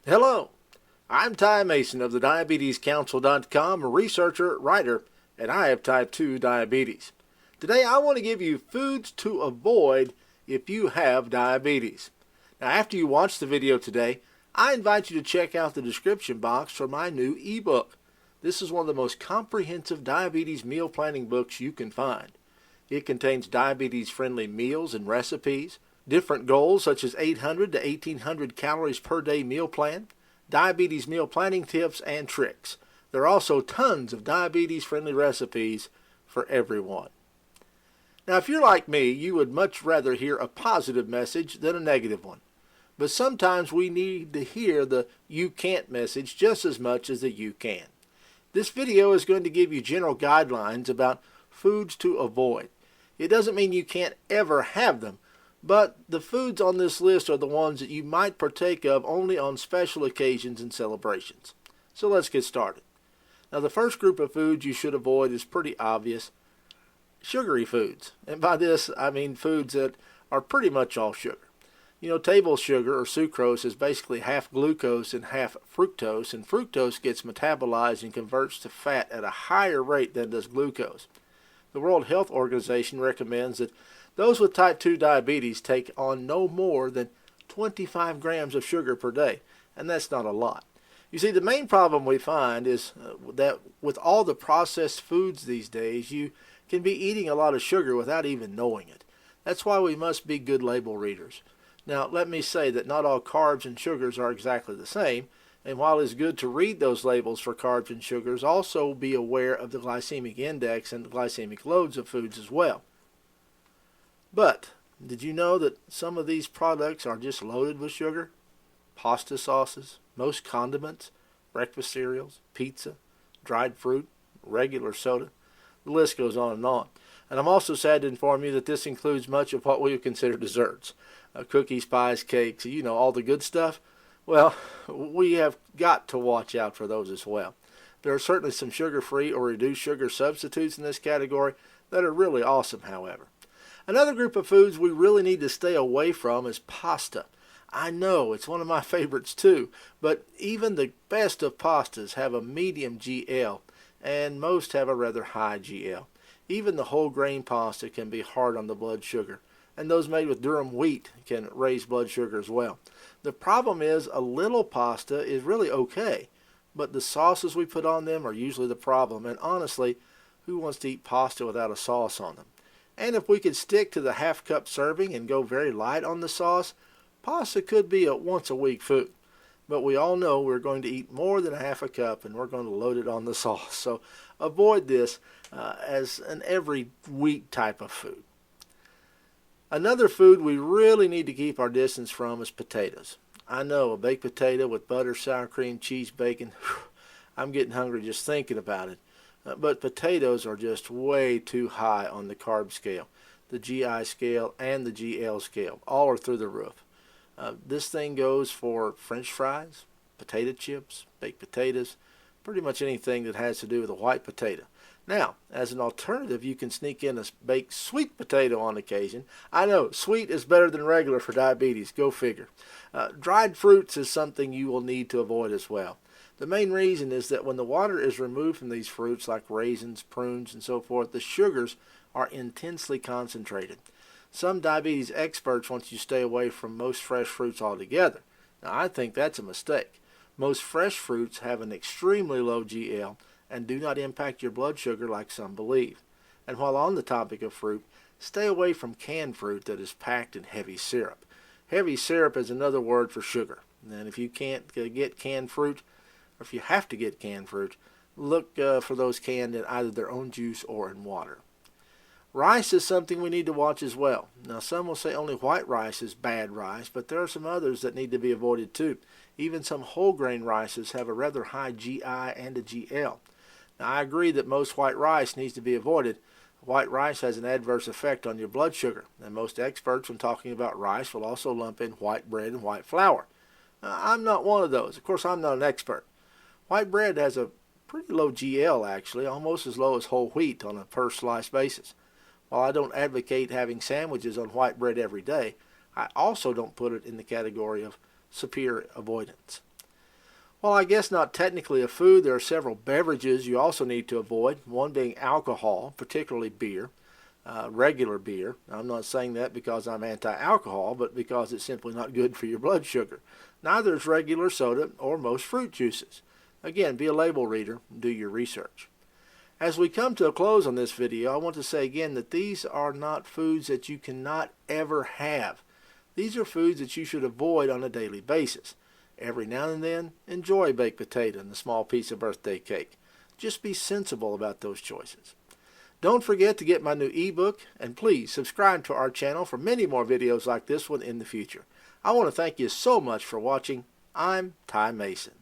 Hello, I'm Ty Mason of the DiabetesCouncil.com, a researcher, writer, and I have type 2 diabetes. Today I want to give you foods to avoid if you have diabetes. Now after you watch the video today, I invite you to check out the description box for my new ebook. This is one of the most comprehensive diabetes meal planning books you can find. It contains diabetes-friendly meals and recipes, different goals such as 800 to 1800 calories per day meal plan, diabetes meal planning tips and tricks. There are also tons of diabetes-friendly recipes for everyone. Now, if you're like me, you would much rather hear a positive message than a negative one. But sometimes we need to hear the "you can't" message just as much as the "you can." This video is going to give you general guidelines about foods to avoid. It doesn't mean you can't ever have them, but the foods on this list are the ones that you might partake of only on special occasions and celebrations. So let's get started. Now the first group of foods you should avoid is pretty obvious. Sugary foods. And by this I mean foods that are pretty much all sugar. You know, table sugar or sucrose is basically half glucose and half fructose, and fructose gets metabolized and converts to fat at a higher rate than does glucose. The World Health Organization recommends that those with type 2 diabetes take on no more than 25 grams of sugar per day, and that's not a lot. You see, the main problem we find is that with all the processed foods these days, you can be eating a lot of sugar without even knowing it. That's why we must be good label readers. Now, let me say that not all carbs and sugars are exactly the same, and while it's good to read those labels for carbs and sugars, also be aware of the glycemic index and the glycemic loads of foods as well. But did you know that some of these products are just loaded with sugar? Pasta sauces, most condiments, breakfast cereals, pizza, dried fruit, regular soda. The list goes on and on. And I'm also sad to inform you that this includes much of what we would consider desserts. Cookies, pies, cakes, you know, all the good stuff. Well, we have got to watch out for those as well. There are certainly some sugar-free or reduced sugar substitutes in this category that are really awesome, however. Another group of foods we really need to stay away from is pasta. I know, it's one of my favorites too, but even the best of pastas have a medium GL, and most have a rather high GL. Even the whole grain pasta can be hard on the blood sugar, and those made with durum wheat can raise blood sugar as well. The problem is a little pasta is really okay, but the sauces we put on them are usually the problem, and honestly, who wants to eat pasta without a sauce on them? And if we could stick to the half-cup serving and go very light on the sauce, pasta could be a once-a-week food. But we all know we're going to eat more than a half a cup, and we're going to load it on the sauce. So avoid this as an every-week type of food. Another food we really need to keep our distance from is potatoes. I know, a baked potato with butter, sour cream, cheese, bacon. I'm getting hungry just thinking about it. But potatoes are just way too high on the carb scale. The GI scale and the GL scale, all are through the roof. This thing goes for French fries, potato chips, baked potatoes, pretty much anything that has to do with a white potato. Now, as an alternative, you can sneak in a baked sweet potato on occasion. I know, sweet is better than regular for diabetes, go figure. Dried fruits is something you will need to avoid as well. The main reason is that when the water is removed from these fruits, like raisins, prunes, and so forth, the sugars are intensely concentrated. Some diabetes experts want you to stay away from most fresh fruits altogether. Now, I think that's a mistake. Most fresh fruits have an extremely low GL and do not impact your blood sugar like some believe. And while on the topic of fruit, stay away from canned fruit that is packed in heavy syrup. Heavy syrup is another word for sugar. And if you can't get canned fruit, or if you have to get canned fruit, look for those canned in either their own juice or in water. Rice is something we need to watch as well. Now, some will say only white rice is bad rice, but there are some others that need to be avoided too. Even some whole grain rices have a rather high GI and a GL. Now, I agree that most white rice needs to be avoided. White rice has an adverse effect on your blood sugar, and most experts when talking about rice will also lump in white bread and white flour. I'm not one of those. Of course, I'm not an expert. White bread has a pretty low GL actually, almost as low as whole wheat on a per slice basis. While I don't advocate having sandwiches on white bread every day, I also don't put it in the category of superior avoidance. While I guess not technically a food, there are several beverages you also need to avoid, one being alcohol, particularly beer, regular beer. I'm not saying that because I'm anti-alcohol, but because it's simply not good for your blood sugar. Neither is regular soda or most fruit juices. Again, be a label reader and do your research. As we come to a close on this video, I want to say again that these are not foods that you cannot ever have. These are foods that you should avoid on a daily basis. Every now and then, enjoy a baked potato and a small piece of birthday cake. Just be sensible about those choices. Don't forget to get my new ebook, and please subscribe to our channel for many more videos like this one in the future. I want to thank you so much for watching. I'm Ty Mason.